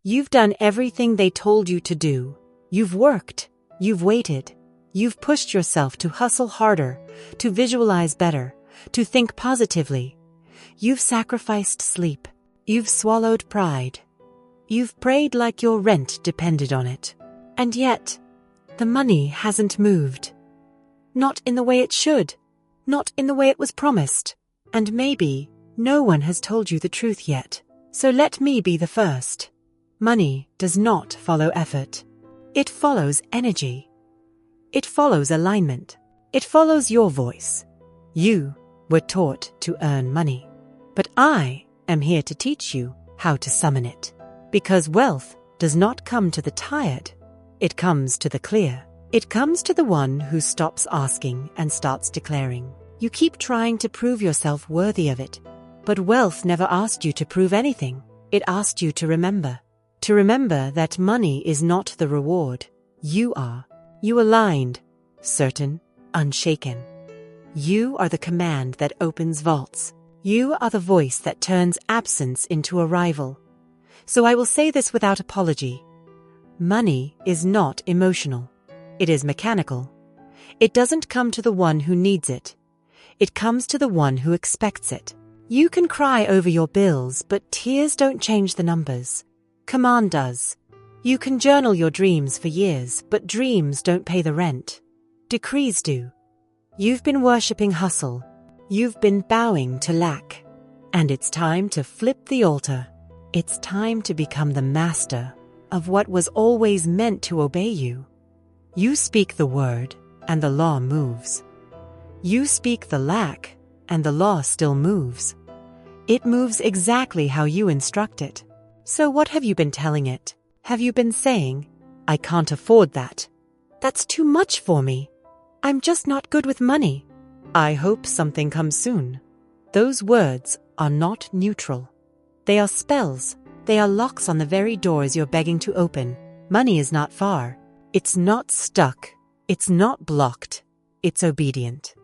You've done everything they told you to do. You've worked. You've waited. You've pushed yourself to hustle harder, to visualize better, to think positively. You've sacrificed sleep. You've swallowed pride. You've prayed like your rent depended on it. And yet, the money hasn't moved. Not in the way it should. Not in the way it was promised. And maybe no one has told you the truth yet. So let me be the first. Money does not follow effort. It follows energy. It follows alignment. It follows your voice. You were taught to earn money. But I am here to teach you how to summon it. Because wealth does not come to the tired. It comes to the clear. It comes to the one who stops asking and starts declaring. You keep trying to prove yourself worthy of it. But wealth never asked you to prove anything. It asked you to remember. To remember that money is not the reward. You are. You aligned, certain, unshaken. You are the command that opens vaults. You are the voice that turns absence into arrival. So I will say this without apology. Money is not emotional. It is mechanical. It doesn't come to the one who needs it. It comes to the one who expects it. You can cry over your bills, but tears don't change the numbers. Command does. You can journal your dreams for years, but dreams don't pay the rent. Decrees do. You've been worshipping hustle. You've been bowing to lack. And it's time to flip the altar. It's time to become the master of what was always meant to obey you. You speak the word, and the law moves. You speak the lack, and the law still moves. It moves exactly how you instruct it. So what have you been telling it? Have you been saying, I can't afford that. That's too much for me. I'm just not good with money. I hope something comes soon. Those words are not neutral. They are spells. They are locks on the very doors you're begging to open. Money is not far. It's not stuck. It's not blocked. It's obedient.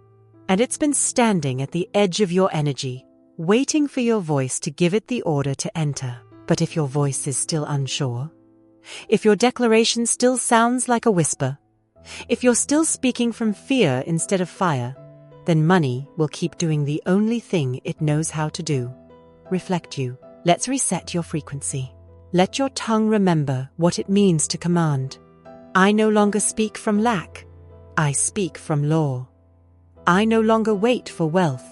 And it's been standing at the edge of your energy, waiting for your voice to give it the order to enter. But if your voice is still unsure, if your declaration still sounds like a whisper, if you're still speaking from fear instead of fire, then money will keep doing the only thing it knows how to do. Reflect you. Let's reset your frequency. Let your tongue remember what it means to command. I no longer speak from lack. I speak from law. I no longer wait for wealth.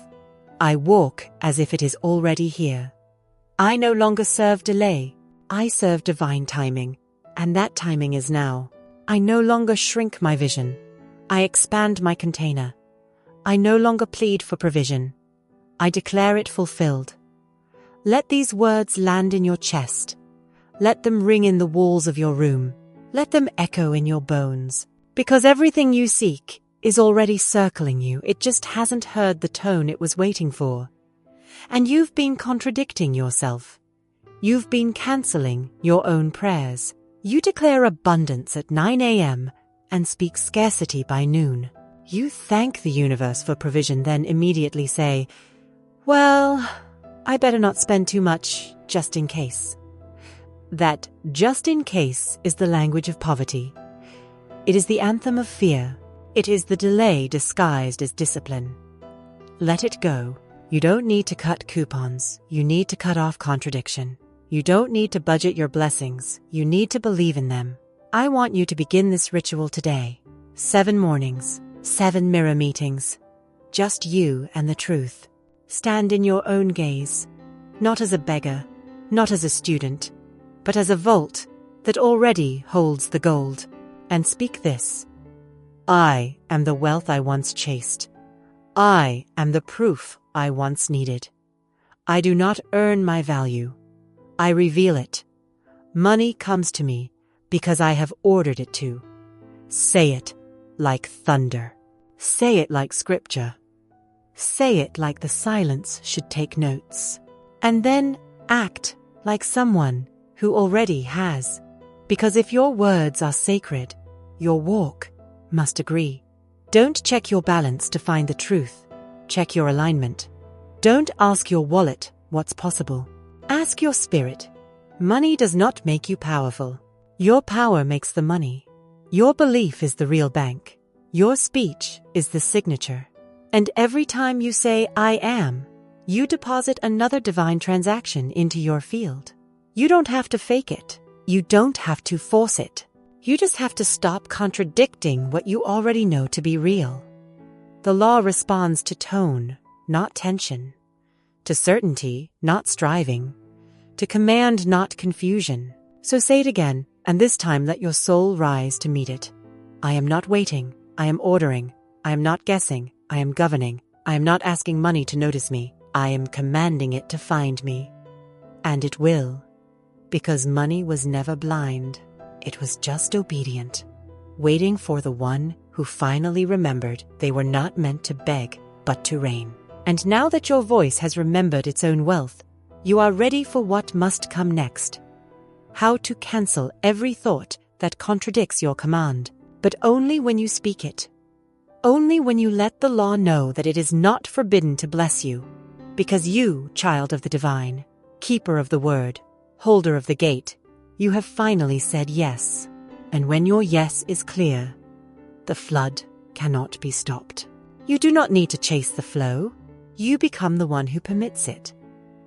I walk as if it is already here. I no longer serve delay. I serve divine timing, and that timing is now. I no longer shrink my vision. I expand my container. I no longer plead for provision. I declare it fulfilled. Let these words land in your chest. Let them ring in the walls of your room. Let them echo in your bones. Because everything you seek is already circling you. It just hasn't heard the tone it was waiting for. And you've been contradicting yourself. You've been canceling your own prayers. You declare abundance at 9 a.m. and speak scarcity by noon. You thank the universe for provision, then immediately say, well, I better not spend too much just in case. That just in case is the language of poverty. It is the anthem of fear. It is the delay disguised as discipline. Let it go. You don't need to cut coupons. You need to cut off contradiction. You don't need to budget your blessings. You need to believe in them. I want you to begin this ritual today. 7 mornings, 7 mirror meetings. Just you and the truth. Stand in your own gaze. Not as a beggar, not as a student, but as a vault that already holds the gold. And speak this. I am the wealth I once chased. I am the proof I once needed. I do not earn my value. I reveal it. Money comes to me because I have ordered it to. Say it like thunder. Say it like scripture. Say it like the silence should take notes. And then act like someone who already has. Because if your words are sacred, your walk must agree. Don't check your balance to find the truth. Check your alignment. Don't ask your wallet what's possible. Ask your spirit, Money does not make you powerful. Your power makes the money. Your belief is the real bank. Your speech is the signature. And every time you say, I am, you deposit another divine transaction into your field. You don't have to fake it. You don't have to force it. You just have to stop contradicting what you already know to be real. The law responds to tone, not tension. To certainty, not striving. To command, not confusion. So say it again, and this time let your soul rise to meet it. I am not waiting. I am ordering. I am not guessing. I am governing. I am not asking money to notice me. I am commanding it to find me. And it will. Because money was never blind. It was just obedient. Waiting for the one who finally remembered they were not meant to beg, but to reign. And now that your voice has remembered its own wealth, you are ready for what must come next. How to cancel every thought that contradicts your command, but only when you speak it. Only when you let the law know that it is not forbidden to bless you, because you, child of the divine, keeper of the word, holder of the gate, you have finally said yes. And when your yes is clear, the flood cannot be stopped. You do not need to chase the flow. You become the one who permits it.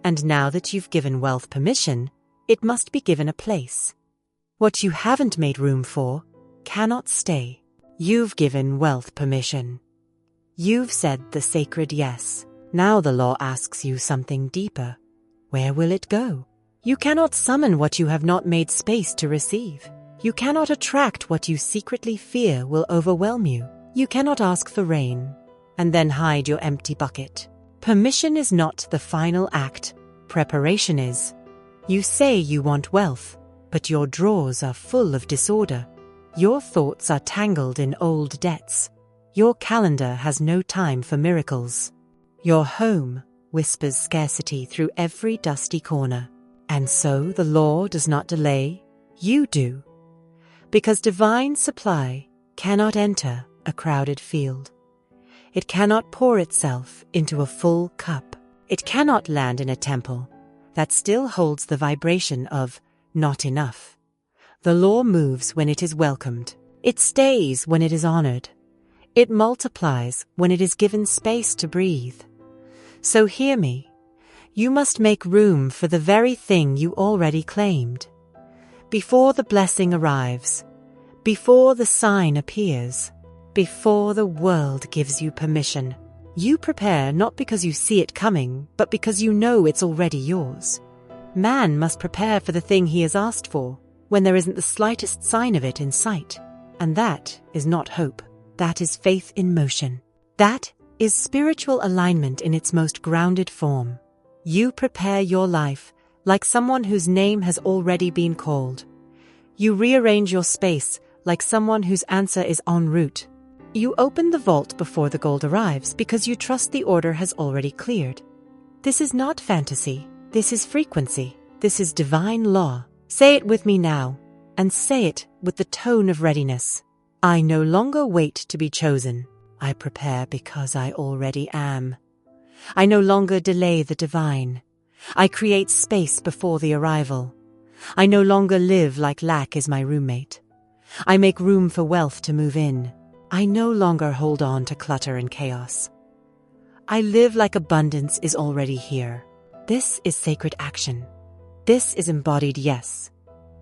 And now that you've given wealth permission, it must be given a place. What you haven't made room for cannot stay. You've given wealth permission. You've said the sacred yes. Now the law asks you something deeper. Where will it go? You cannot summon what you have not made space to receive. You cannot attract what you secretly fear will overwhelm you. You cannot ask for rain and then hide your empty bucket. Permission is not the final act. Preparation is. You say you want wealth, but your drawers are full of disorder. Your thoughts are tangled in old debts. Your calendar has no time for miracles. Your home whispers scarcity through every dusty corner. And so the law does not delay, you do. Because divine supply cannot enter a crowded field. It cannot pour itself into a full cup. It cannot land in a temple that still holds the vibration of not enough. The law moves when it is welcomed. It stays when it is honored. It multiplies when it is given space to breathe. So hear me. You must make room for the very thing you already claimed. Before the blessing arrives, before the sign appears, before the world gives you permission, you prepare not because you see it coming, but because you know it's already yours. Man must prepare for the thing he has asked for when there isn't the slightest sign of it in sight. And that is not hope. That is faith in motion. That is spiritual alignment in its most grounded form. You prepare your life like someone whose name has already been called. You rearrange your space like someone whose answer is en route. You open the vault before the gold arrives because you trust the order has already cleared. This is not fantasy. This is frequency. This is divine law. Say it with me now, and say it with the tone of readiness. I no longer wait to be chosen. I prepare because I already am. I no longer delay the divine. I create space before the arrival. I no longer live like lack is my roommate. I make room for wealth to move in. I no longer hold on to clutter and chaos. I live like abundance is already here. This is sacred action. This is embodied yes.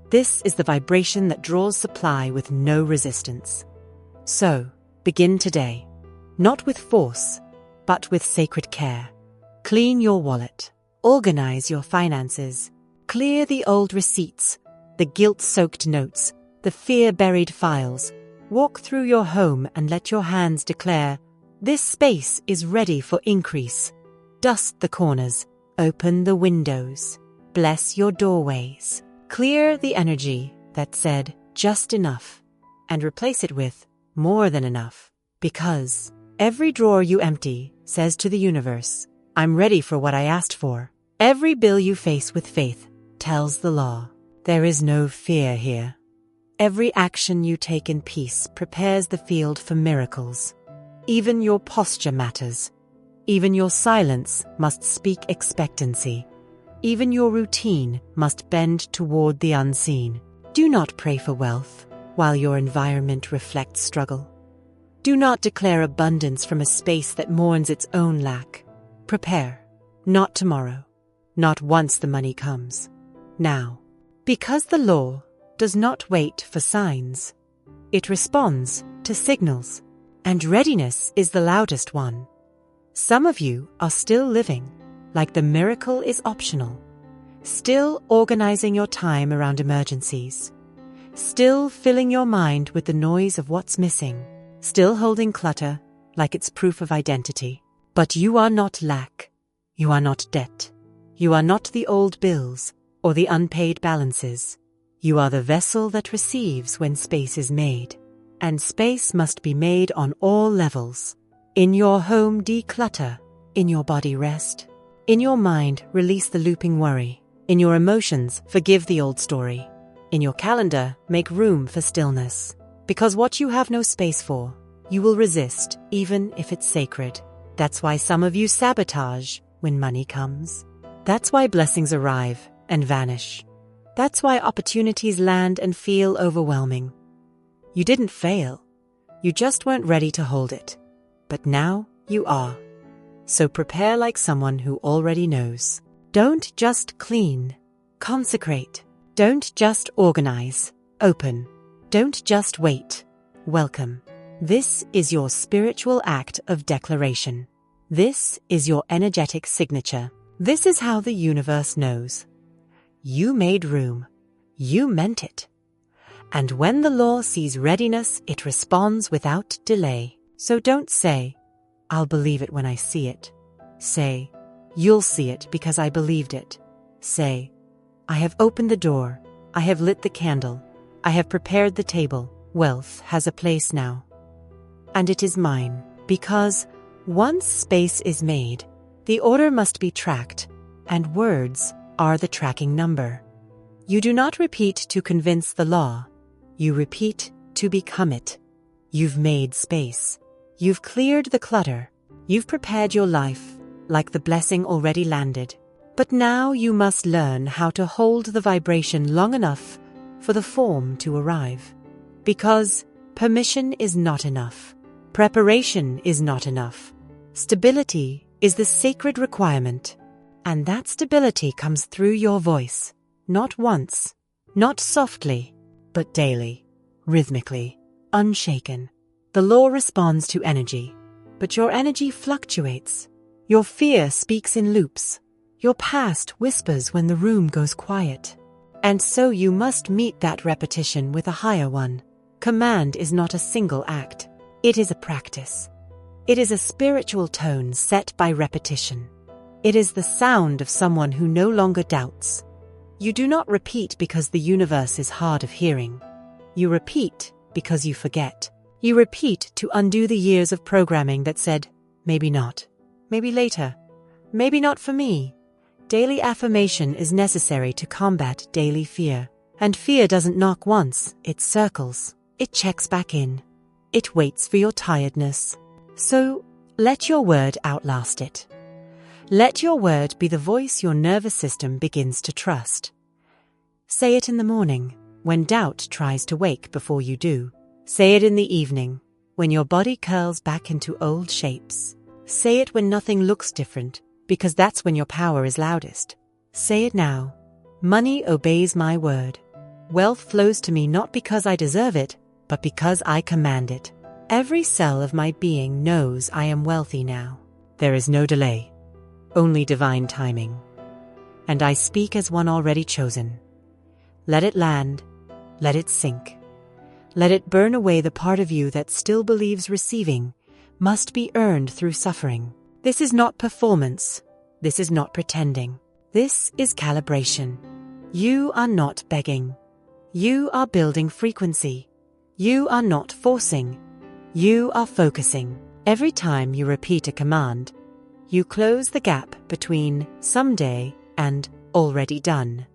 This is the vibration that draws supply with no resistance. So, begin today. Not with force, but with sacred care. Clean your wallet. Organize your finances. Clear the old receipts, the guilt-soaked notes, the fear-buried files. Walk through your home and let your hands declare, this space is ready for increase. Dust the corners. Open the windows. Bless your doorways. Clear the energy that said, just enough, and replace it with more than enough. Because every drawer you empty says to the universe, I'm ready for what I asked for. Every bill you face with faith tells the law. There is no fear here. Every action you take in peace prepares the field for miracles. Even your posture matters. Even your silence must speak expectancy. Even your routine must bend toward the unseen. Do not pray for wealth while your environment reflects struggle. Do not declare abundance from a space that mourns its own lack. Prepare, not tomorrow, not once the money comes, now. Because the law does not wait for signs. It responds to signals, and readiness is the loudest one. Some of you are still living like the miracle is optional, still organizing your time around emergencies, still filling your mind with the noise of what's missing, still holding clutter like it's proof of identity. But you are not lack. You are not debt. You are not the old bills or the unpaid balances. You are the vessel that receives when space is made. And space must be made on all levels. In your home, declutter. In your body, rest. In your mind, release the looping worry. In your emotions, forgive the old story. In your calendar, make room for stillness. Because what you have no space for, you will resist, even if it's sacred. That's why some of you sabotage when money comes. That's why blessings arrive and vanish. That's why opportunities land and feel overwhelming. You didn't fail. You just weren't ready to hold it. But now you are. So prepare like someone who already knows. Don't just clean. Consecrate. Don't just organize. Open. Don't just wait. Welcome. This is your spiritual act of declaration. This is your energetic signature. This is how the universe knows. You made room. You meant it. And when the law sees readiness, it responds without delay. So don't say, I'll believe it when I see it. Say, you'll see it because I believed it. Say, I have opened the door. I have lit the candle. I have prepared the table. Wealth has a place now. And it is mine, because once space is made, the order must be tracked, and words are the tracking number. You do not repeat to convince the law. You repeat to become it. You've made space. You've cleared the clutter. You've prepared your life like the blessing already landed. But now you must learn how to hold the vibration long enough for the form to arrive. Because permission is not enough. Preparation is not enough. Stability is the sacred requirement. And that stability comes through your voice. Not once, not softly, but daily, rhythmically, unshaken. The law responds to energy, but your energy fluctuates. Your fear speaks in loops. Your past whispers when the room goes quiet. And so you must meet that repetition with a higher one. Command is not a single act. It is a practice. It is a spiritual tone set by repetition. It is the sound of someone who no longer doubts. You do not repeat because the universe is hard of hearing. You repeat because you forget. You repeat to undo the years of programming that said, maybe not, maybe later, maybe not for me. Daily affirmation is necessary to combat daily fear. And fear doesn't knock once, it circles. It checks back in. It waits for your tiredness. So let your word outlast it. Let your word be the voice your nervous system begins to trust. Say it in the morning, when doubt tries to wake before you do. Say it in the evening, when your body curls back into old shapes. Say it when nothing looks different, because that's when your power is loudest. Say it now. Money obeys my word. Wealth flows to me not because I deserve it, but because I command it. Every cell of my being knows I am wealthy now. There is no delay, only divine timing. And I speak as one already chosen. Let it land, let it sink. Let it burn away the part of you that still believes receiving must be earned through suffering. This is not performance. This is not pretending. This is calibration. You are not begging. You are building frequency. You are not forcing. You are focusing. Every time you repeat a command, you close the gap between someday and already done.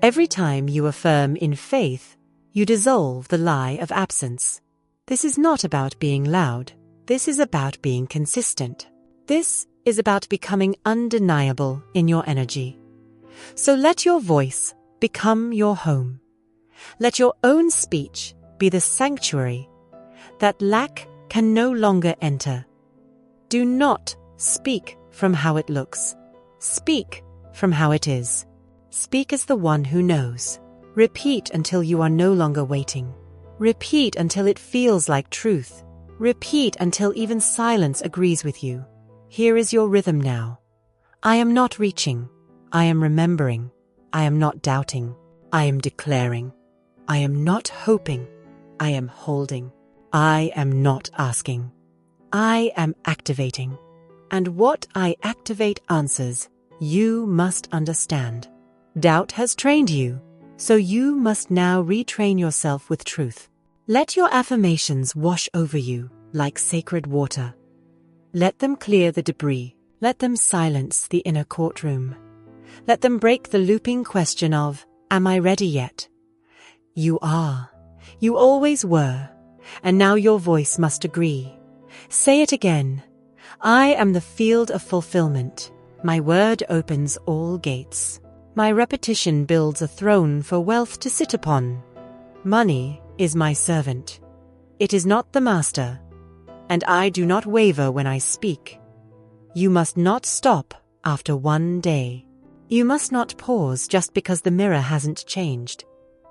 Every time you affirm in faith, you dissolve the lie of absence. This is not about being loud. This is about being consistent. This is about becoming undeniable in your energy. So let your voice become your home. Let your own speech be the sanctuary that lack can no longer enter. Do not speak from how it looks. Speak from how it is. Speak as the one who knows. Repeat until you are no longer waiting. Repeat until it feels like truth. Repeat until even silence agrees with you. Here is your rhythm now. I am not reaching. I am remembering. I am not doubting. I am declaring. I am not hoping. I am holding. I am not asking. I am activating. And what I activate answers, you must understand. Doubt has trained you, so you must now retrain yourself with truth. Let your affirmations wash over you like sacred water. Let them clear the debris. Let them silence the inner courtroom. Let them break the looping question of, am I ready yet? You are. You always were. And now your voice must agree. Say it again. I am the field of fulfillment. My word opens all gates. My repetition builds a throne for wealth to sit upon. Money is my servant. It is not the master. And I do not waver when I speak. You must not stop after one day. You must not pause just because the mirror hasn't changed.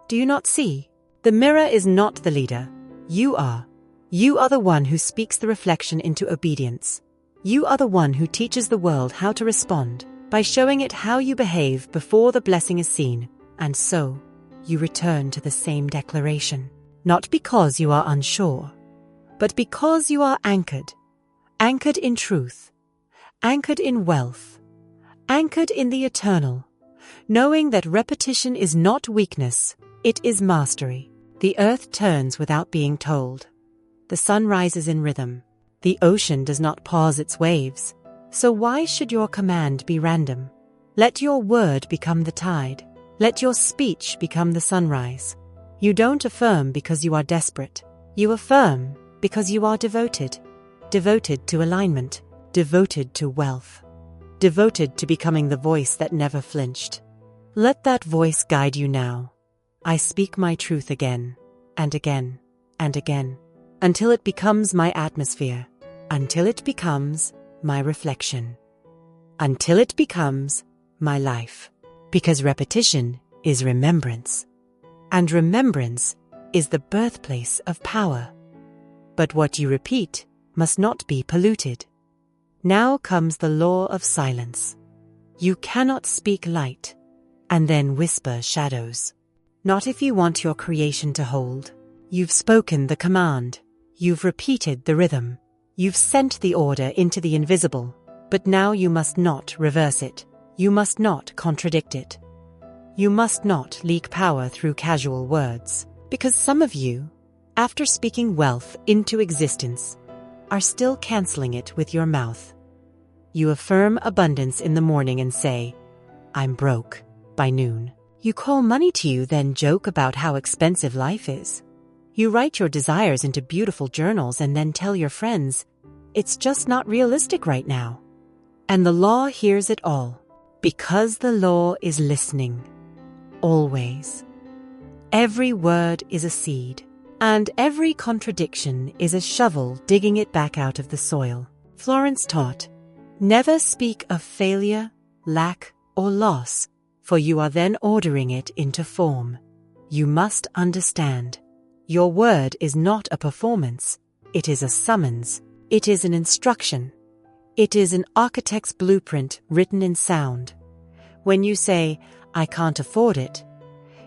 Do you not see? The mirror is not the leader. You are. You are the one who speaks the reflection into obedience. You are the one who teaches the world how to respond by showing it how you behave before the blessing is seen. And so, you return to the same declaration. Not because you are unsure, but because you are anchored. Anchored in truth. Anchored in wealth. Anchored in the eternal. Knowing that repetition is not weakness, it is mastery. The earth turns without being told. The sun rises in rhythm. The ocean does not pause its waves. So why should your command be random? Let your word become the tide. Let your speech become the sunrise. You don't affirm because you are desperate. You affirm because you are devoted. Devoted to alignment. Devoted to wealth. Devoted to becoming the voice that never flinched. Let that voice guide you now. I speak my truth again, and again, and again, until it becomes my atmosphere, until it becomes my reflection, until it becomes my life. Because repetition is remembrance, and remembrance is the birthplace of power. But what you repeat must not be polluted. Now comes the law of silence. You cannot speak light and then whisper shadows. Not if you want your creation to hold. You've spoken the command. You've repeated the rhythm. You've sent the order into the invisible. But now you must not reverse it. You must not contradict it. You must not leak power through casual words. Because some of you, after speaking wealth into existence, are still canceling it with your mouth. You affirm abundance in the morning and say, I'm broke, by noon. You call money to you, then joke about how expensive life is. You write your desires into beautiful journals and then tell your friends, it's just not realistic right now. And the law hears it all, because the law is listening. Always. Every word is a seed, and every contradiction is a shovel digging it back out of the soil. Florence taught, never speak of failure, lack, or loss, for you are then ordering it into form. You must understand. Your word is not a performance. It is a summons. It is an instruction. It is an architect's blueprint written in sound. When you say, I can't afford it,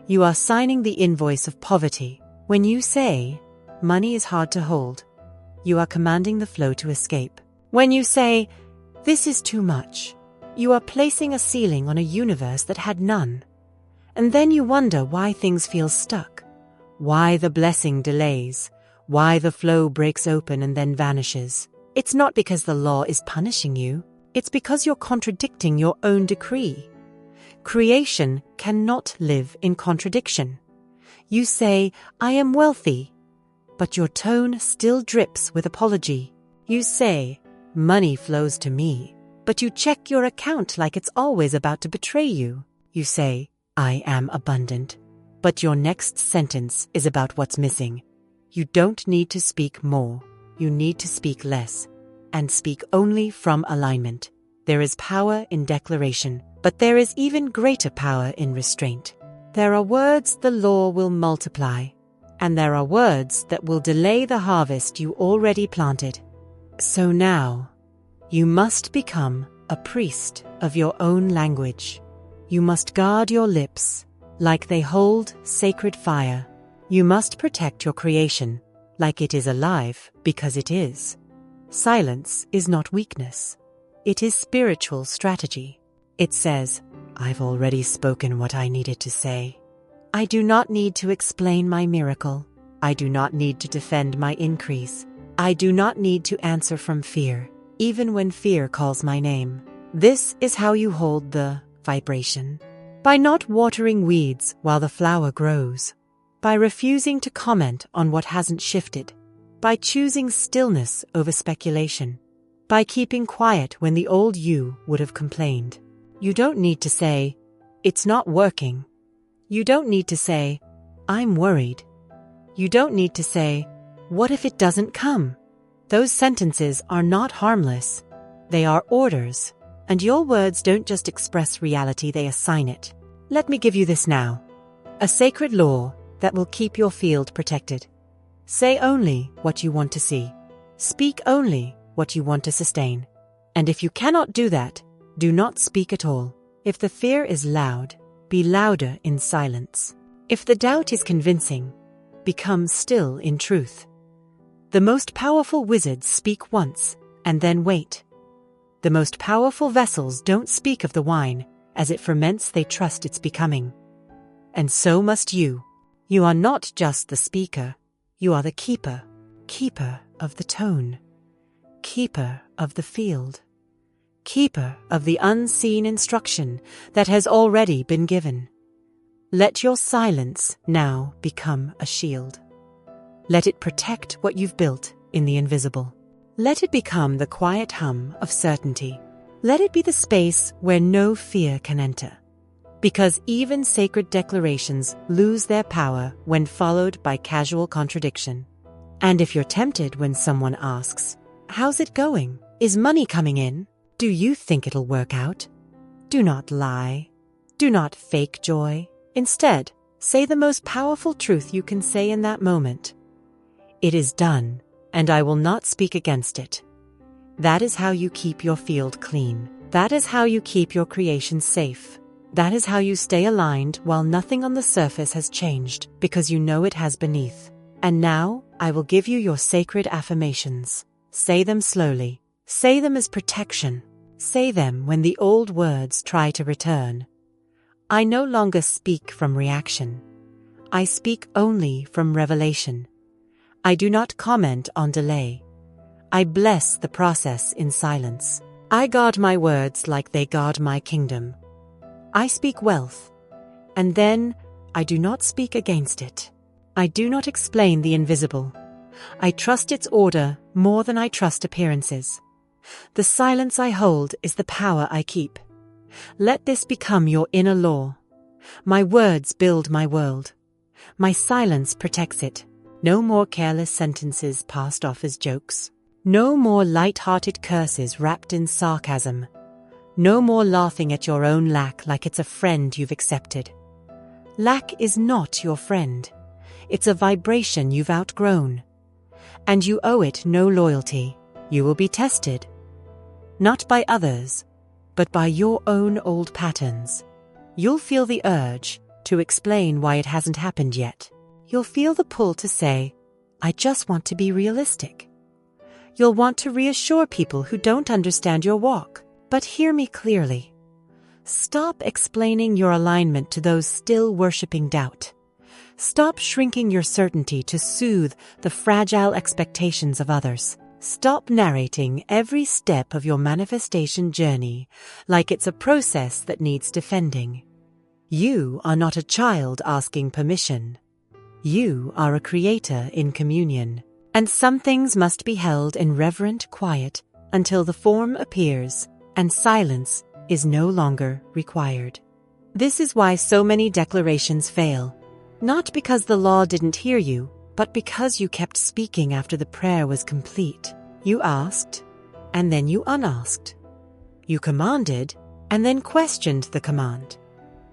you are signing the invoice of poverty. When you say, money is hard to hold, you are commanding the flow to escape. When you say, this is too much, you are placing a ceiling on a universe that had none. And then you wonder why things feel stuck, why the blessing delays, why the flow breaks open and then vanishes. It's not because the law is punishing you. It's because you're contradicting your own decree. Creation cannot live in contradiction. You say, I am wealthy, but your tone still drips with apology. You say, money flows to me, but you check your account like it's always about to betray you. You say, I am abundant. But your next sentence is about what's missing. You don't need to speak more. You need to speak less. And speak only from alignment. There is power in declaration, but there is even greater power in restraint. There are words the law will multiply, and there are words that will delay the harvest you already planted. So now, you must become a priest of your own language. You must guard your lips like they hold sacred fire. You must protect your creation like it is alive because it is. Silence is not weakness. It is spiritual strategy. It says, I've already spoken what I needed to say. I do not need to explain my miracle. I do not need to defend my increase. I do not need to answer from fear, even when fear calls my name. This is how you hold the vibration. By not watering weeds while the flower grows. By refusing to comment on what hasn't shifted. By choosing stillness over speculation. By keeping quiet when the old you would have complained. You don't need to say, it's not working. You don't need to say, I'm worried. You don't need to say, what if it doesn't come? Those sentences are not harmless. They are orders. And your words don't just express reality, they assign it. Let me give you this now. A sacred law that will keep your field protected. Say only what you want to see. Speak only what you want to sustain. And if you cannot do that, do not speak at all. If the fear is loud, be louder in silence. If the doubt is convincing, become still in truth. The most powerful wizards speak once and then wait. The most powerful vessels don't speak of the wine. As it ferments, they trust its becoming. And so must you. You are not just the speaker. You are the keeper. Keeper of the tone. Keeper of the field. Keeper of the unseen instruction that has already been given. Let your silence now become a shield. Let it protect what you've built in the invisible. Let it become the quiet hum of certainty. Let it be the space where no fear can enter. Because even sacred declarations lose their power when followed by casual contradiction. And if you're tempted when someone asks, how's it going? Is money coming in? Do you think it'll work out? Do not lie. Do not fake joy. Instead, say the most powerful truth you can say in that moment. It is done, and I will not speak against it. That is how you keep your field clean. That is how you keep your creation safe. That is how you stay aligned while nothing on the surface has changed, because you know it has beneath. And now, I will give you your sacred affirmations. Say them slowly. Say them as protection. Say them when the old words try to return. I no longer speak from reaction. I speak only from revelation. I do not comment on delay. I bless the process in silence. I guard my words like they guard my kingdom. I speak wealth, and then I do not speak against it. I do not explain the invisible. I trust its order more than I trust appearances. The silence I hold is the power I keep. Let this become your inner law. My words build my world. My silence protects it. No more careless sentences passed off as jokes. No more light-hearted curses wrapped in sarcasm. No more laughing at your own lack like it's a friend you've accepted. Lack is not your friend. It's a vibration you've outgrown. And you owe it no loyalty. You will be tested. Not by others, but by your own old patterns. You'll feel the urge to explain why it hasn't happened yet. You'll feel the pull to say, I just want to be realistic. You'll want to reassure people who don't understand your walk. But hear me clearly. Stop explaining your alignment to those still worshipping doubt. Stop shrinking your certainty to soothe the fragile expectations of others. Stop narrating every step of your manifestation journey like it's a process that needs defending. You are not a child asking permission. You are a creator in communion. And some things must be held in reverent quiet until the form appears and silence is no longer required. This is why so many declarations fail. Not because the law didn't hear you, but because you kept speaking after the prayer was complete. You asked, and then you unasked. You commanded, and then questioned the command.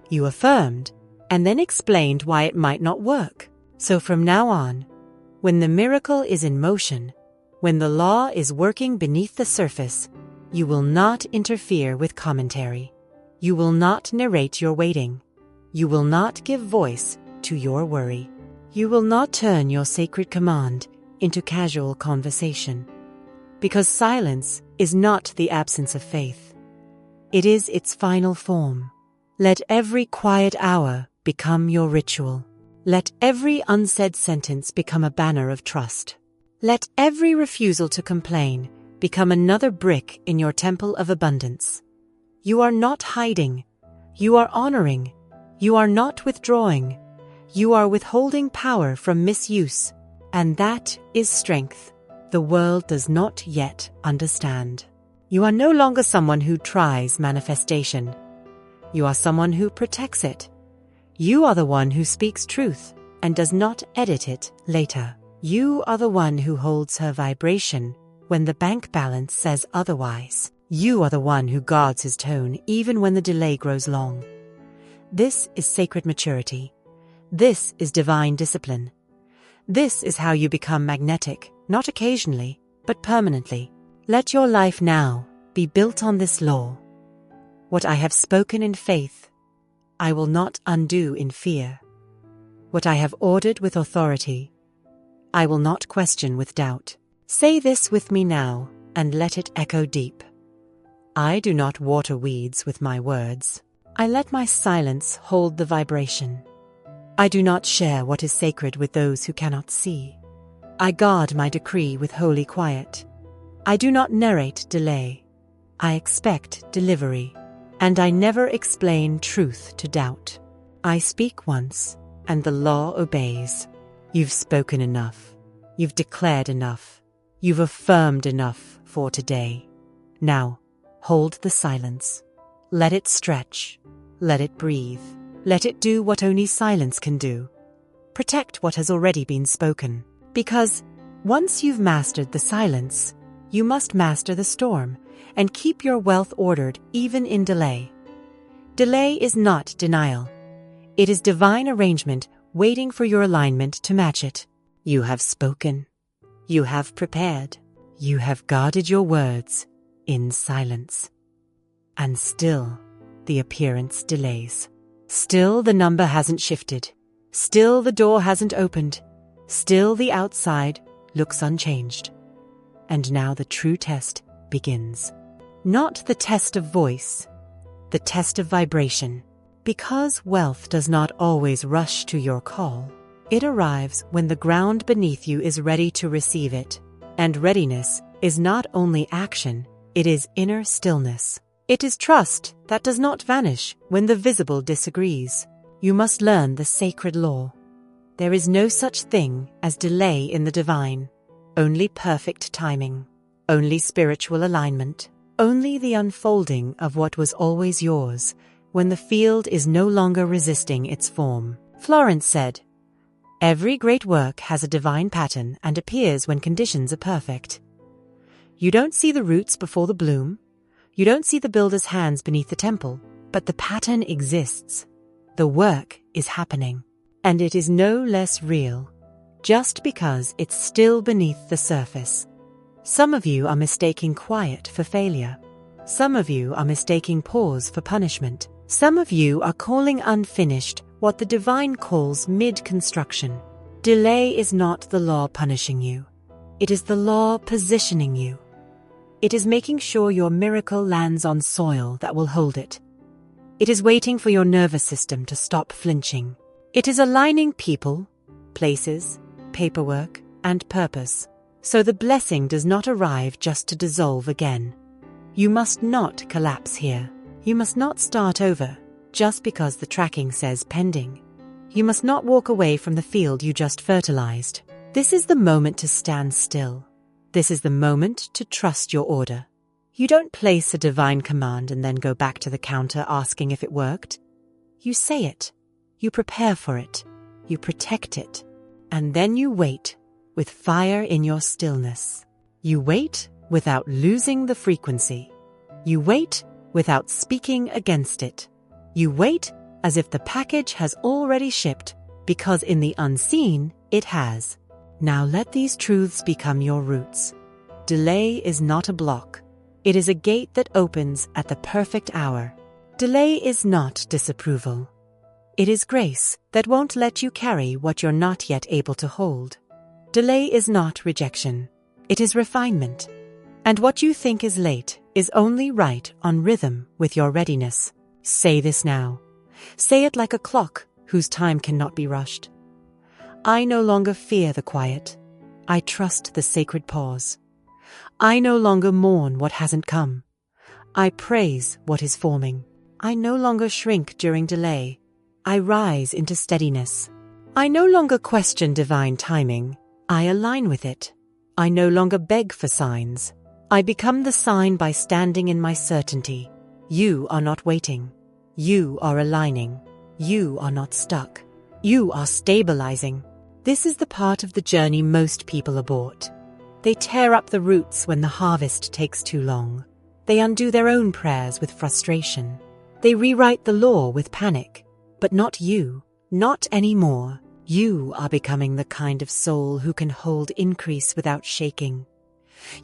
You affirmed, and then explained why it might not work. So from now on, when the miracle is in motion, when the law is working beneath the surface, you will not interfere with commentary. You will not narrate your waiting. You will not give voice to your worry. You will not turn your sacred command into casual conversation. Because silence is not the absence of faith. It is its final form. Let every quiet hour become your ritual. Let every unsaid sentence become a banner of trust. Let every refusal to complain become another brick in your temple of abundance. You are not hiding. You are honoring. You are not withdrawing. You are withholding power from misuse. And that is strength the world does not yet understand. You are no longer someone who tries manifestation. You are someone who protects it. You are the one who speaks truth and does not edit it later. You are the one who holds her vibration when the bank balance says otherwise. You are the one who guards his tone even when the delay grows long. This is sacred maturity. This is divine discipline. This is how you become magnetic, not occasionally, but permanently. Let your life now be built on this law. What I have spoken in faith, I will not undo in fear. What I have ordered with authority, I will not question with doubt. Say this with me now, and let it echo deep. I do not water weeds with my words. I let my silence hold the vibration. I do not share what is sacred with those who cannot see. I guard my decree with holy quiet. I do not narrate delay. I expect delivery. And I never explain truth to doubt. I speak once, and the law obeys. You've spoken enough. You've declared enough. You've affirmed enough for today. Now, hold the silence. Let it stretch. Let it breathe. Let it do what only silence can do. Protect what has already been spoken. Because once you've mastered the silence, you must master the storm and keep your wealth ordered even in delay. Delay is not denial. It is divine arrangement waiting for your alignment to match it. You have spoken. You have prepared. You have guarded your words in silence. And still, the appearance delays. Still, the number hasn't shifted. Still, the door hasn't opened. Still, the outside looks unchanged. And now the true test begins. Not the test of voice, the test of vibration. Because wealth does not always rush to your call. It arrives when the ground beneath you is ready to receive it. And readiness is not only action, it is inner stillness. It is trust that does not vanish when the visible disagrees. You must learn the sacred law. There is no such thing as delay in the divine. Only perfect timing. Only spiritual alignment. Only the unfolding of what was always yours when the field is no longer resisting its form. Florence said, "Every great work has a divine pattern and appears when conditions are perfect. You don't see the roots before the bloom. You don't see the builder's hands beneath the temple, but the pattern exists. The work is happening, and it is no less real, just because it's still beneath the surface. Some of you are mistaking quiet for failure. Some of you are mistaking pause for punishment. Some of you are calling unfinished what the divine calls mid-construction. Delay is not the law punishing you. It is the law positioning you. It is making sure your miracle lands on soil that will hold it. It is waiting for your nervous system to stop flinching. It is aligning people, places, paperwork, and purpose, so the blessing does not arrive just to dissolve again. You must not collapse here. You must not start over just because the tracking says pending. You must not walk away from the field you just fertilized. This is the moment to stand still. This is the moment to trust your order. You don't place a divine command and then go back to the counter asking if it worked. You say it. You prepare for it. You protect it. And then you wait, with fire in your stillness. You wait without losing the frequency. You wait without speaking against it. You wait as if the package has already shipped, because in the unseen, it has. Now let these truths become your roots. Delay is not a block. It is a gate that opens at the perfect hour. Delay is not disapproval. It is grace that won't let you carry what you're not yet able to hold. Delay is not rejection. It is refinement. And what you think is late is only right on rhythm with your readiness. Say this now. Say it like a clock whose time cannot be rushed. I no longer fear the quiet. I trust the sacred pause. I no longer mourn what hasn't come. I praise what is forming. I no longer shrink during delay. I rise into steadiness. I no longer question divine timing. I align with it. I no longer beg for signs. I become the sign by standing in my certainty. You are not waiting. You are aligning. You are not stuck. You are stabilizing. This is the part of the journey most people abort. They tear up the roots when the harvest takes too long. They undo their own prayers with frustration. They rewrite the law with panic. But not you. Not anymore. You are becoming the kind of soul who can hold increase without shaking.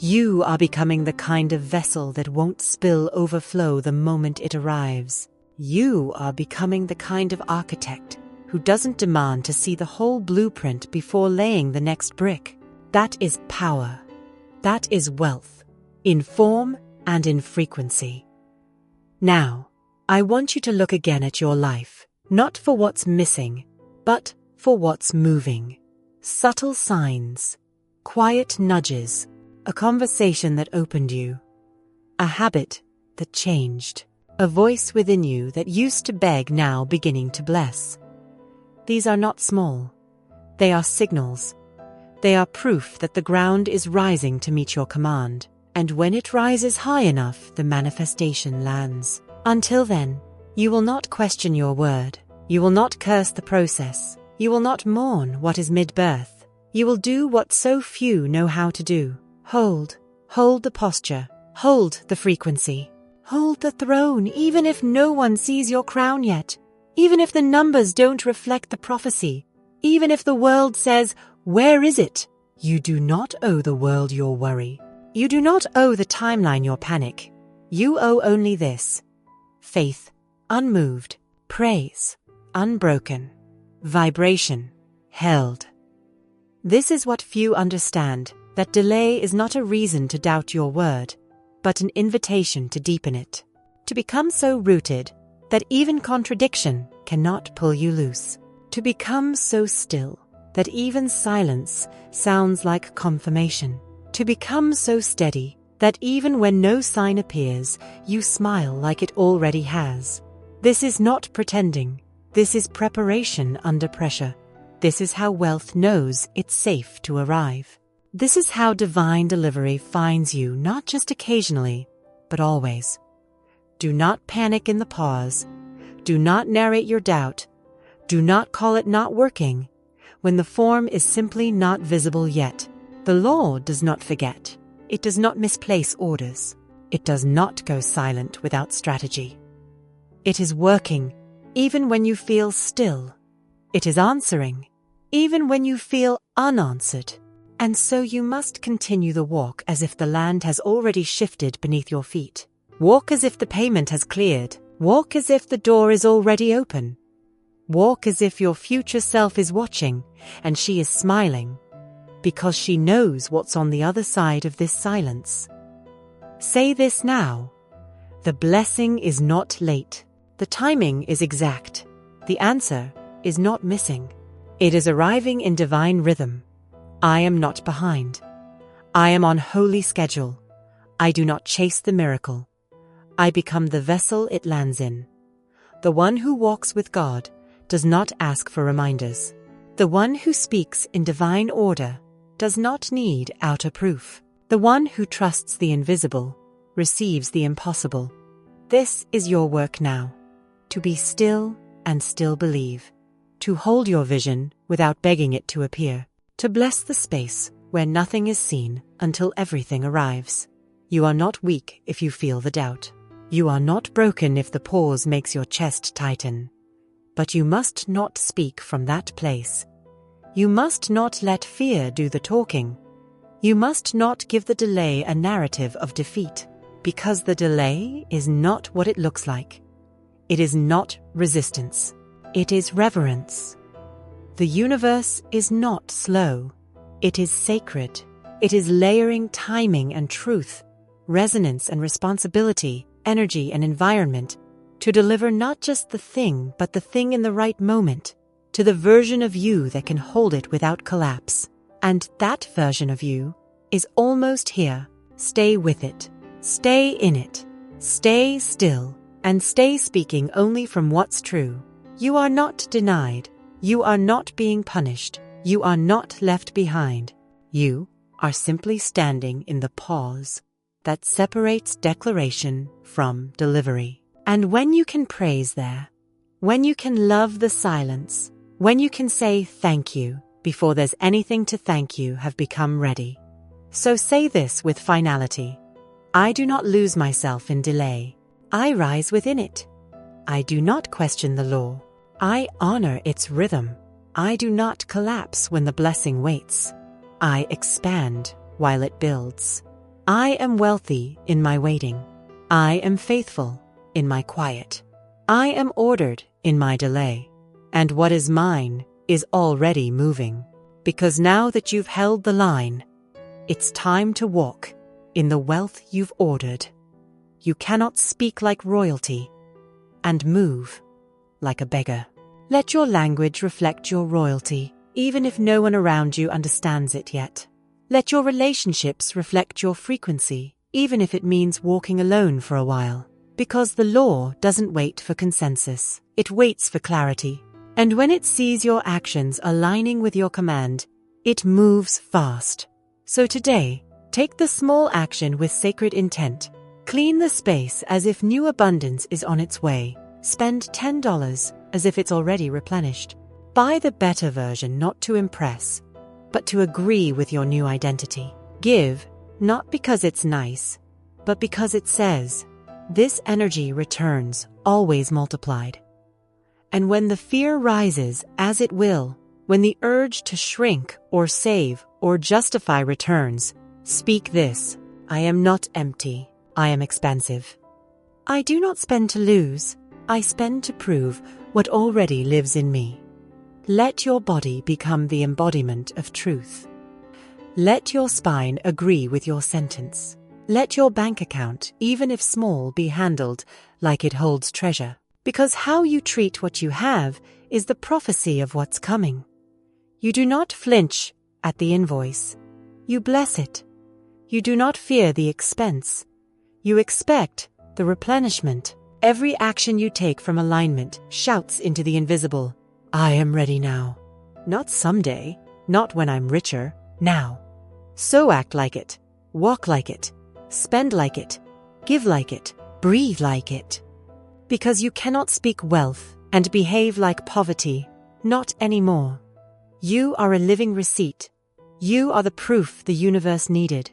You are becoming the kind of vessel that won't spill overflow the moment it arrives. You are becoming the kind of architect who doesn't demand to see the whole blueprint before laying the next brick. That is power. That is wealth, in form and in frequency. Now, I want you to look again at your life, not for what's missing, but for what's moving. Subtle signs, quiet nudges, a conversation that opened you, a habit that changed, a voice within you that used to beg now beginning to bless. These are not small. They are signals. They are proof that the ground is rising to meet your command, and when it rises high enough, the manifestation lands. Until then, you will not question your word. You will not curse the process. You will not mourn what is mid-birth. You will do what so few know how to do. Hold the posture, hold the frequency, hold the throne even if no one sees your crown yet, even if the numbers don't reflect the prophecy, even if the world says, "Where is it?" You do not owe the world your worry. You do not owe the timeline your panic. You owe only this: faith, unmoved, praise, unbroken, vibration, held. This is what few understand, that delay is not a reason to doubt your word, but an invitation to deepen it, to become so rooted that even contradiction cannot pull you loose, to become so still that even silence sounds like confirmation, to become so steady that even when no sign appears, you smile like it already has. This is not pretending. This is preparation under pressure. This is how wealth knows it's safe to arrive. This is how divine delivery finds you, not just occasionally, but always. Do not panic in the pause. Do not narrate your doubt. Do not call it not working, when the form is simply not visible yet. The law does not forget. It does not misplace orders. It does not go silent without strategy. It is working, even when you feel still. It is answering, even when you feel unanswered. And so you must continue the walk as if the land has already shifted beneath your feet. Walk as if the payment has cleared. Walk as if the door is already open. Walk as if your future self is watching and she is smiling, because she knows what's on the other side of this silence. Say this now. The blessing is not late. The timing is exact. The answer is not missing. It is arriving in divine rhythm. I am not behind. I am on holy schedule. I do not chase the miracle. I become the vessel it lands in. The one who walks with God does not ask for reminders. The one who speaks in divine order does not need outer proof. The one who trusts the invisible receives the impossible. This is your work now. To be still, and still believe. To hold your vision without begging it to appear. To bless the space where nothing is seen until everything arrives. You are not weak if you feel the doubt. You are not broken if the pause makes your chest tighten. But you must not speak from that place. You must not let fear do the talking. You must not give the delay a narrative of defeat, because the delay is not what it looks like. It is not resistance. It is reverence. The universe is not slow. It is sacred. It is layering timing and truth, resonance and responsibility, energy and environment, to deliver not just the thing, but the thing in the right moment, to the version of you that can hold it without collapse. And that version of you is almost here. Stay with it. Stay in it. Stay still. And stay speaking only from what's true. You are not denied. You are not being punished. You are not left behind. You are simply standing in the pause that separates declaration from delivery. And when you can praise there, when you can love the silence, when you can say thank you before there's anything to thank you, have become ready. So say this with finality. I do not lose myself in delay. I rise within it. I do not question the law. I honor its rhythm. I do not collapse when the blessing waits. I expand while it builds. I am wealthy in my waiting. I am faithful in my quiet. I am ordered in my delay. And what is mine is already moving. Because now that you've held the line, it's time to walk in the wealth you've ordered. You cannot speak like royalty and move like a beggar. Let your language reflect your royalty, even if no one around you understands it yet. Let your relationships reflect your frequency, even if it means walking alone for a while. Because the law doesn't wait for consensus. It waits for clarity. And when it sees your actions aligning with your command, it moves fast. So today, take the small action with sacred intent. Clean the space as if new abundance is on its way. Spend $10 as if it's already replenished. Buy the better version not to impress, but to agree with your new identity. Give, not because it's nice, but because it says, this energy returns, always multiplied. And when the fear rises, as it will, when the urge to shrink or save or justify returns, speak this: I am not empty. I am expansive. I do not spend to lose. I spend to prove what already lives in me. Let your body become the embodiment of truth. Let your spine agree with your sentence. Let your bank account, even if small, be handled like it holds treasure. Because how you treat what you have is the prophecy of what's coming. You do not flinch at the invoice. You bless it. You do not fear the expense. You expect the replenishment. Every action you take from alignment shouts into the invisible, I am ready now. Not someday, not when I'm richer, now. So act like it, walk like it, spend like it, give like it, breathe like it. Because you cannot speak wealth and behave like poverty, not anymore. You are a living receipt. You are the proof the universe needed.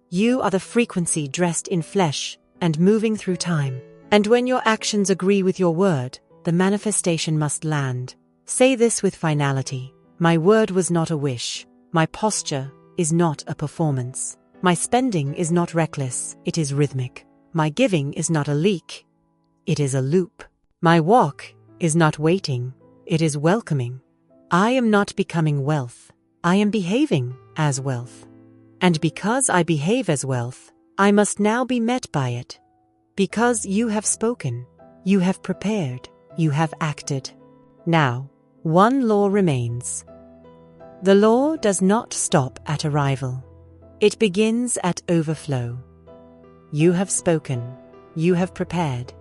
You are the frequency dressed in flesh and moving through time. And when your actions agree with your word, the manifestation must land. Say this with finality. My word was not a wish. My posture is not a performance. My spending is not reckless. It is rhythmic. My giving is not a leak. It is a loop. My walk is not waiting. It is welcoming. I am not becoming wealth. I am behaving as wealth. And because I behave as wealth, I must now be met by it. Because you have spoken, you have prepared, you have acted. Now, one law remains. The law does not stop at arrival. It begins at overflow. You have spoken, you have prepared,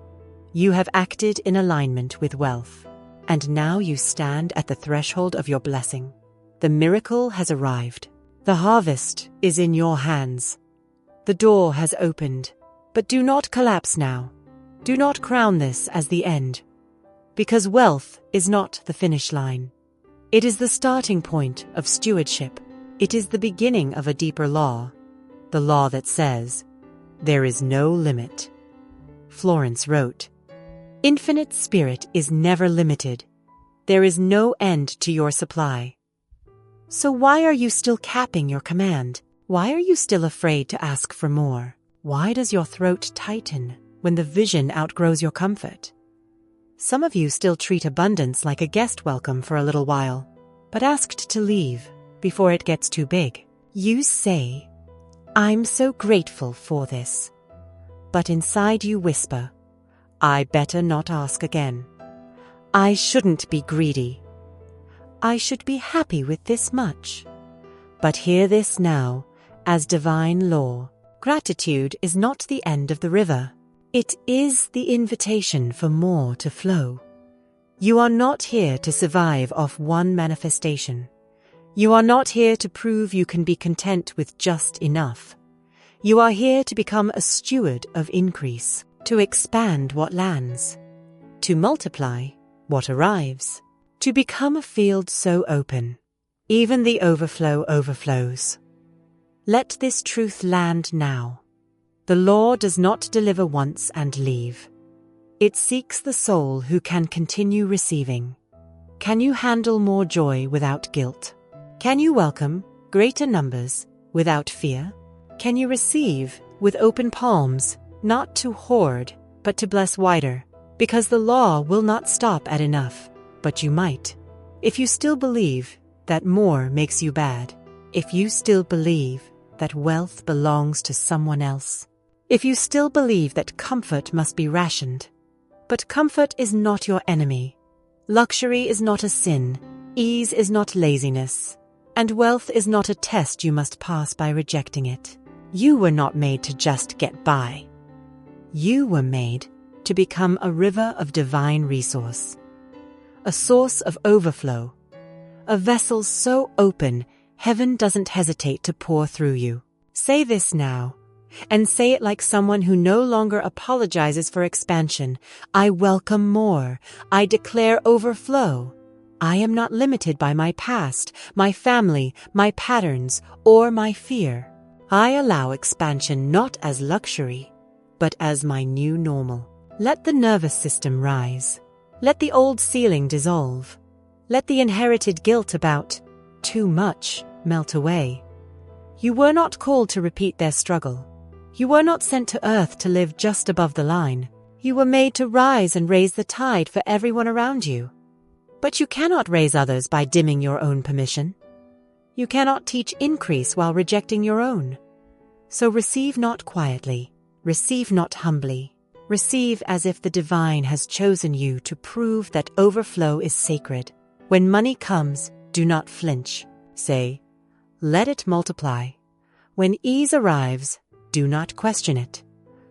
you have acted in alignment with wealth. And now you stand at the threshold of your blessing. The miracle has arrived. The harvest is in your hands. The door has opened. But do not collapse now. Do not crown this as the end. Because wealth is not the finish line. It is the starting point of stewardship. It is the beginning of a deeper law, the law that says, there is no limit. Florence wrote, "Infinite spirit is never limited. There is no end to your supply." So why are you still capping your command? Why are you still afraid to ask for more? Why does your throat tighten when the vision outgrows your comfort? Some of you still treat abundance like a guest welcome for a little while, but asked to leave before it gets too big. You say, "I'm so grateful for this." But inside you whisper, "I better not ask again. I shouldn't be greedy. I should be happy with this much." But hear this now, as divine law. Gratitude is not the end of the river. It is the invitation for more to flow. You are not here to survive off one manifestation. You are not here to prove you can be content with just enough. You are here to become a steward of increase, to expand what lands, to multiply what arrives, to become a field so open, even the overflow overflows. Let this truth land now. The law does not deliver once and leave. It seeks the soul who can continue receiving. Can you handle more joy without guilt? Can you welcome greater numbers without fear? Can you receive with open palms, not to hoard, but to bless wider? Because the law will not stop at enough, but you might. If you still believe that more makes you bad, if you still believe that wealth belongs to someone else, if you still believe that comfort must be rationed, but comfort is not your enemy. Luxury is not a sin, ease is not laziness, and wealth is not a test you must pass by rejecting it. You were not made to just get by. You were made to become a river of divine resource, a source of overflow, a vessel so open heaven doesn't hesitate to pour through you. Say this now, and say it like someone who no longer apologizes for expansion. I welcome more. I declare overflow. I am not limited by my past, my family, my patterns, or my fear. I allow expansion not as luxury, but as my new normal. Let the nervous system rise. Let the old ceiling dissolve. Let the inherited guilt about too much melt away. You were not called to repeat their struggle. You were not sent to earth to live just above the line. You were made to rise and raise the tide for everyone around you. But you cannot raise others by dimming your own permission. You cannot teach increase while rejecting your own. So receive not quietly, receive not humbly, receive as if the divine has chosen you to prove that overflow is sacred. When money comes, do not flinch. Say, let it multiply. When ease arrives, do not question it.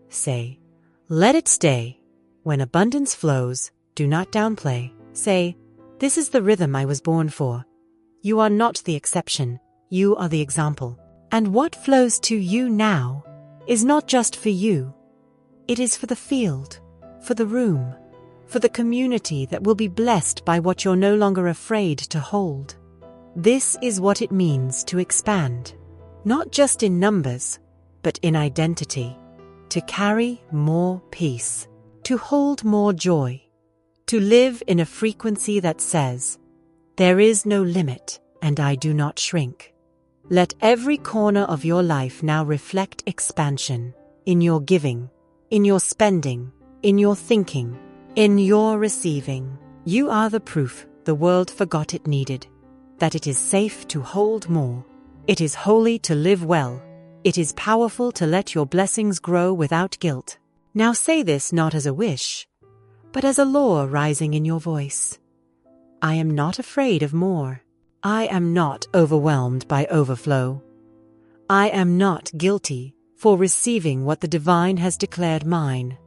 Say, let it stay. When abundance flows, do not downplay. Say, this is the rhythm I was born for. You are not the exception, you are the example. And what flows to you now is not just for you. It is for the field, for the room, for the community that will be blessed by what you're no longer afraid to hold. This is what it means to expand, not just in numbers, but in identity, to carry more peace, to hold more joy, to live in a frequency that says, there is no limit and I do not shrink. Let every corner of your life now reflect expansion in your giving, in your spending, in your thinking, in your receiving. You are the proof the world forgot it needed, that it is safe to hold more. It is holy to live well. It is powerful to let your blessings grow without guilt. Now say this not as a wish, but as a law rising in your voice. I am not afraid of more. I am not overwhelmed by overflow. I am not guilty for receiving what the divine has declared mine.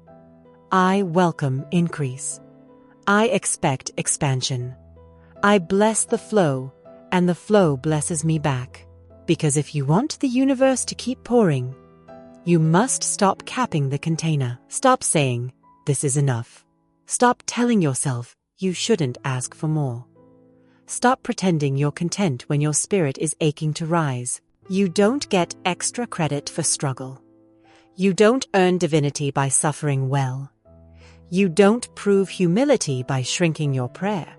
I welcome increase. I expect expansion. I bless the flow, and the flow blesses me back. Because if you want the universe to keep pouring, you must stop capping the container. Stop saying, this is enough. Stop telling yourself, You shouldn't ask for more. Stop pretending you're content when your spirit is aching to rise. You don't get extra credit for struggle. You don't earn divinity by suffering well. You don't prove humility by shrinking your prayer.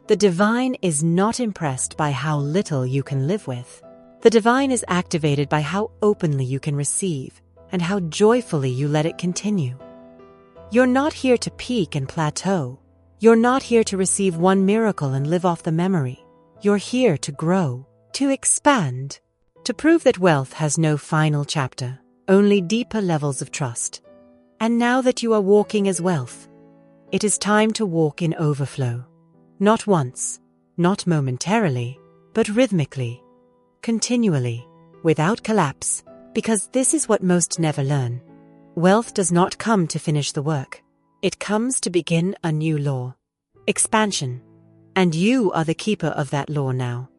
The divine is not impressed by how little you can live with. The divine is activated by how openly you can receive and how joyfully you let it continue. You're not here to peak and plateau. You're not here to receive one miracle and live off the memory. You're here to grow, to expand, to prove that wealth has no final chapter, only deeper levels of trust. And now that you are walking as wealth, it is time to walk in overflow. Not once, not momentarily, but rhythmically, continually, without collapse, because this is what most never learn. Wealth does not come to finish the work. It comes to begin a new law. Expansion. And you are the keeper of that law now.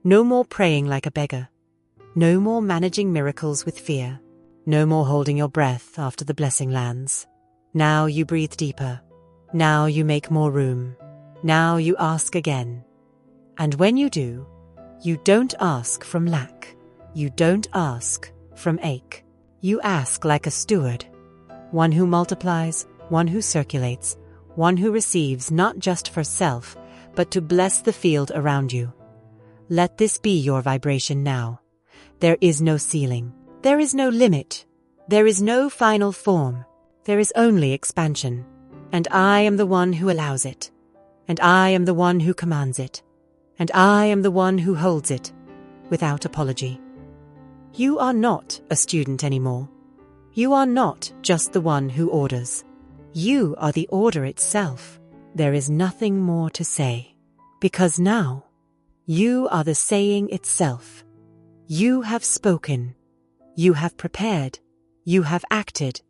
No more praying like a beggar. No more managing miracles with fear. No more holding your breath after the blessing lands. Now you breathe deeper. Now you make more room. Now you ask again. And when you do, you don't ask from lack. You don't ask from ache. You ask like a steward. One who multiplies, one who circulates, one who receives not just for self, but to bless the field around you. Let this be your vibration now. There is no ceiling. There is no limit. There is no final form. There is only expansion. And I am the one who allows it. And I am the one who commands it. And I am the one who holds it, without apology. You are not a student anymore. You are not just the one who orders. You are the order itself. There is nothing more to say. Because now, you are the saying itself. You have spoken. You have prepared. You have acted.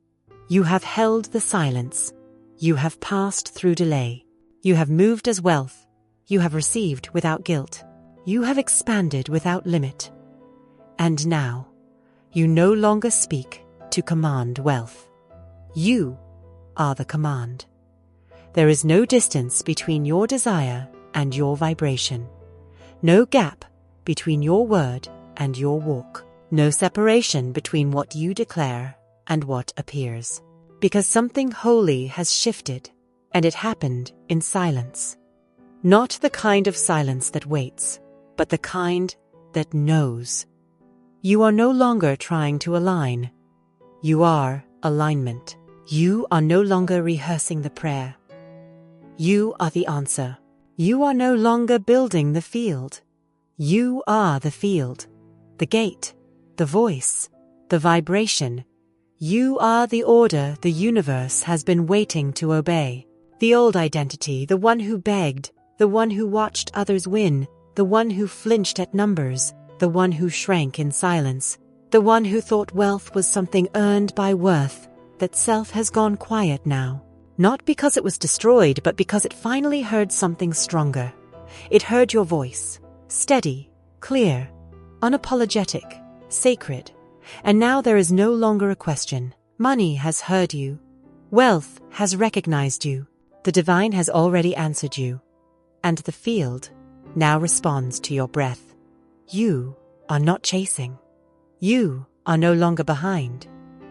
You have held the silence. You have passed through delay. You have moved as wealth. You have received without guilt. You have expanded without limit. And now, you no longer speak to command wealth. You are the command. There is no distance between your desire and your vibration. No gap between your word and your walk. No separation between what you declare and what appears. Because something holy has shifted, and it happened in silence. Not the kind of silence that waits, but the kind that knows. You are no longer trying to align. You are alignment. You are no longer rehearsing the prayer. You are the answer. You are no longer building the field. You are the field, the gate, the voice, the vibration. You are the order the universe has been waiting to obey. The old identity, the one who begged, the one who watched others win, the one who flinched at numbers, the one who shrank in silence, the one who thought wealth was something earned by worth, that self has gone quiet now. Not because it was destroyed, but because it finally heard something stronger. It heard your voice, steady, clear, unapologetic, sacred. And now there is no longer a question. Money has heard you. Wealth has recognized you. The divine has already answered you. And the field now responds to your breath. You are not chasing. You are no longer behind.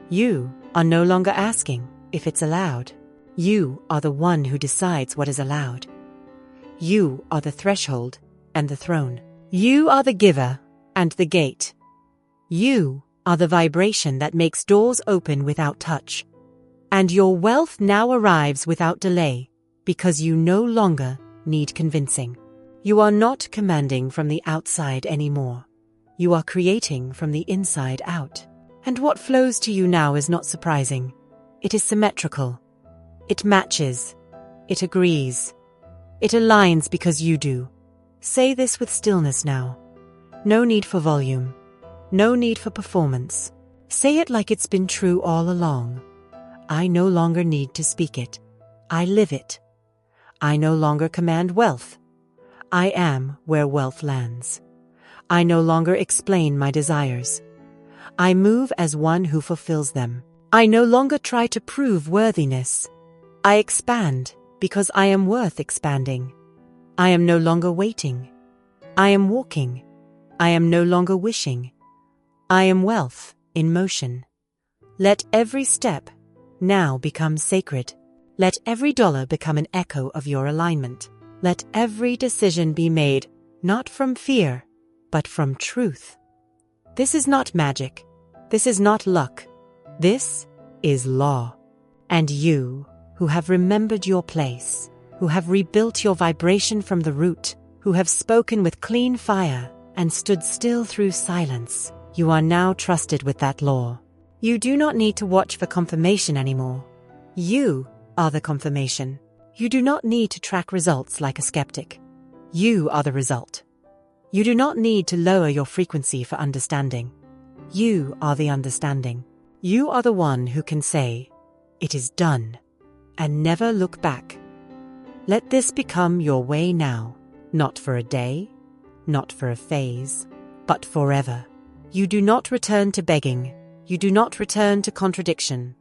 You are no longer asking if it's allowed. You are the one who decides what is allowed. You are the threshold and the throne. You are the giver and the gate. You are the vibration that makes doors open without touch. And your wealth now arrives without delay because you no longer need convincing. You are not commanding from the outside anymore. You are creating from the inside out. And what flows to you now is not surprising. It is symmetrical. It matches. It agrees. It aligns because you do. Say this with stillness now. No need for volume. No need for performance. Say it like it's been true all along. I no longer need to speak it. I live it. I no longer command wealth. I am where wealth lands. I no longer explain my desires. I move as one who fulfills them. I no longer try to prove worthiness. I expand because I am worth expanding. I am no longer waiting. I am walking. I am no longer wishing. I am wealth in motion. Let every step now become sacred. Let every dollar become an echo of your alignment. Let every decision be made not from fear, but from truth. This is not magic. This is not luck. This is law. And you, who have remembered your place, who have rebuilt your vibration from the root, who have spoken with clean fire and stood still through silence, you are now trusted with that law. You do not need to watch for confirmation anymore. You are the confirmation. You do not need to track results like a skeptic. You are the result. You do not need to lower your frequency for understanding. You are the understanding. You are the one who can say, "It is done," and never look back. Let this become your way now, not for a day, not for a phase, but forever. You do not return to begging. You do not return to contradiction.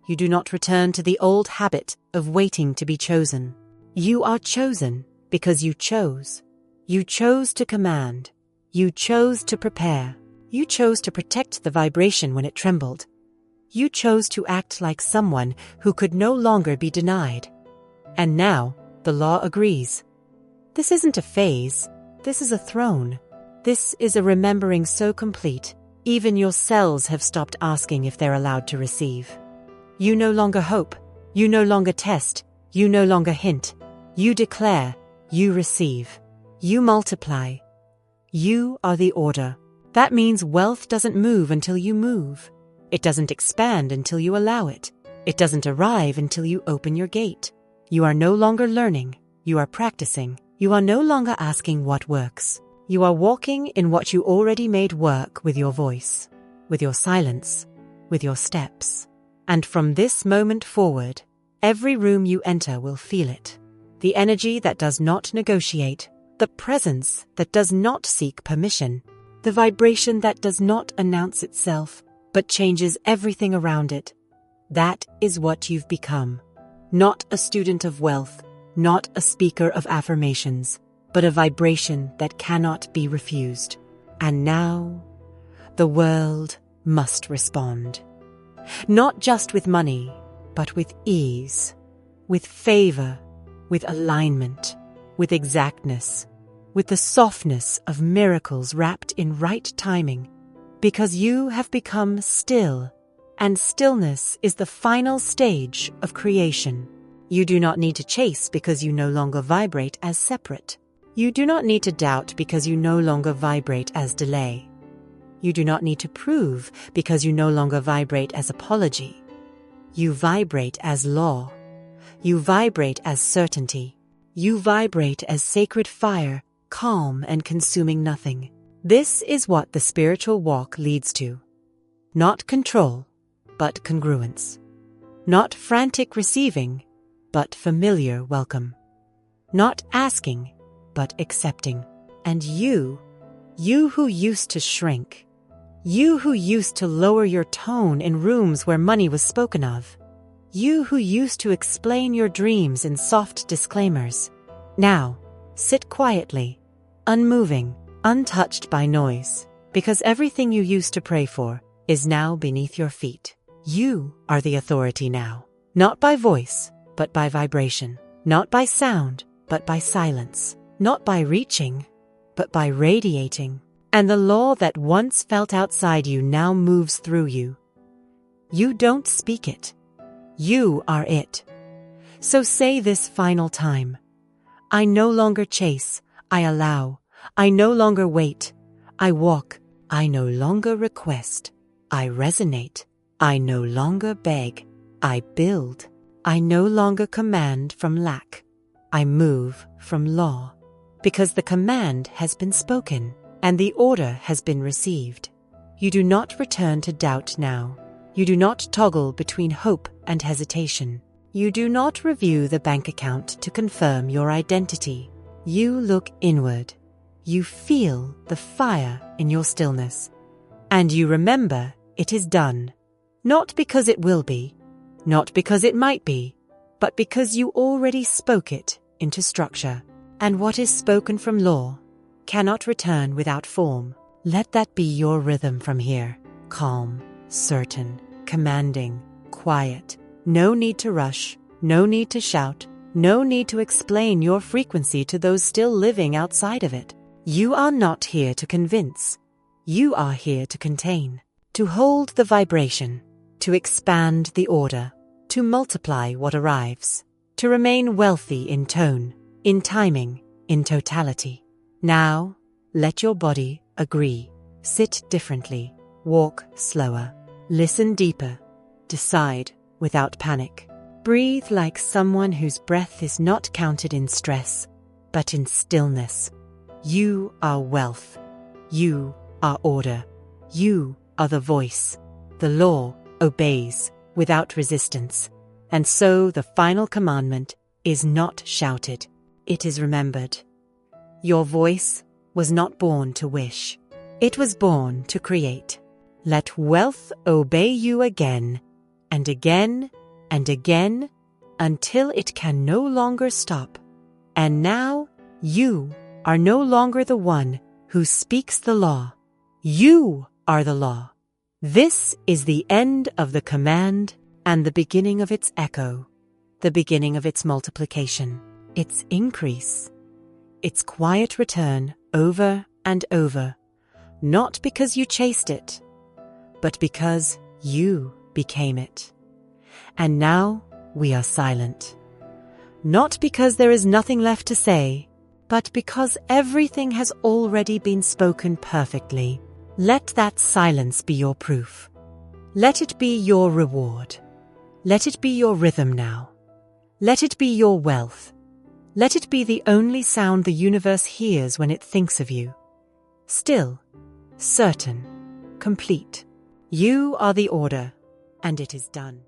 You do not return to the old habit of waiting to be chosen. You are chosen because you chose. You chose to command. You chose to prepare. You chose to protect the vibration when it trembled. You chose to act like someone who could no longer be denied. And now, the law agrees. This isn't a phase. This is a throne. This is a remembering so complete, even your cells have stopped asking if they're allowed to receive. You no longer hope. You no longer test. You no longer hint. You declare. You receive. You multiply. You are the order. That means wealth doesn't move until you move. It doesn't expand until you allow it. It doesn't arrive until you open your gate. You are no longer learning. You are practicing. You are no longer asking what works. You are walking in what you already made work with your voice, with your silence, with your steps. And from this moment forward, every room you enter will feel it. The energy that does not negotiate, the presence that does not seek permission, the vibration that does not announce itself, but changes everything around it. That is what you've become. Not a student of wealth, not a speaker of affirmations, but a vibration that cannot be refused. And now, the world must respond. Not just with money, but with ease, with favor, with alignment, with exactness, with the softness of miracles wrapped in right timing, because you have become still, and stillness is the final stage of creation. You do not need to chase because you no longer vibrate as separate. You do not need to doubt because you no longer vibrate as delay. You do not need to prove because you no longer vibrate as apology. You vibrate as law. You vibrate as certainty. You vibrate as sacred fire, calm and consuming nothing. This is what the spiritual walk leads to. Not control, but congruence. Not frantic receiving, but familiar welcome. Not asking, but accepting. And you who used to shrink, you who used to lower your tone in rooms where money was spoken of, you who used to explain your dreams in soft disclaimers, now sit quietly, unmoving, untouched by noise, because everything you used to pray for is now beneath your feet. You are the authority now, not by voice, but by vibration, not by sound, but by silence, not by reaching, but by radiating. And the law that once felt outside you now moves through you. You don't speak it. You are it. So say this final time. I no longer chase. I allow. I no longer wait. I walk. I no longer request. I resonate. I no longer beg. I build. I no longer command from lack. I move from law. Because the command has been spoken. And the order has been received. You do not return to doubt now. You do not toggle between hope and hesitation. You do not review the bank account to confirm your identity. You look inward. You feel the fire in your stillness. And you remember it is done. Not because it will be, not because it might be, but because you already spoke it into structure. And what is spoken from law cannot return without form. Let that be your rhythm from here. Calm, certain, commanding, quiet. No need to rush, no need to shout, no need to explain your frequency to those still living outside of it. You are not here to convince. You are here to contain, to hold the vibration, to expand the order, to multiply what arrives, to remain wealthy in tone, in timing, in totality. Now, let your body agree. Sit differently, walk slower, listen deeper, decide without panic. Breathe like someone whose breath is not counted in stress, but in stillness. You are wealth. You are order. You are the voice. The law obeys without resistance. And so the final commandment is not shouted. It is remembered. Your voice was not born to wish. It was born to create. Let wealth obey you again and again and again until it can no longer stop. And now you are no longer the one who speaks the law. You are the law. This is the end of the command and the beginning of its echo, the beginning of its multiplication, its increase, its quiet return over and over, not because you chased it, but because you became it. And now we are silent, not because there is nothing left to say, but because everything has already been spoken perfectly. Let that silence be your proof. Let it be your reward. Let it be your rhythm now. Let it be your wealth. Let it be the only sound the universe hears when it thinks of you. Still, certain, complete. You are the order, and it is done.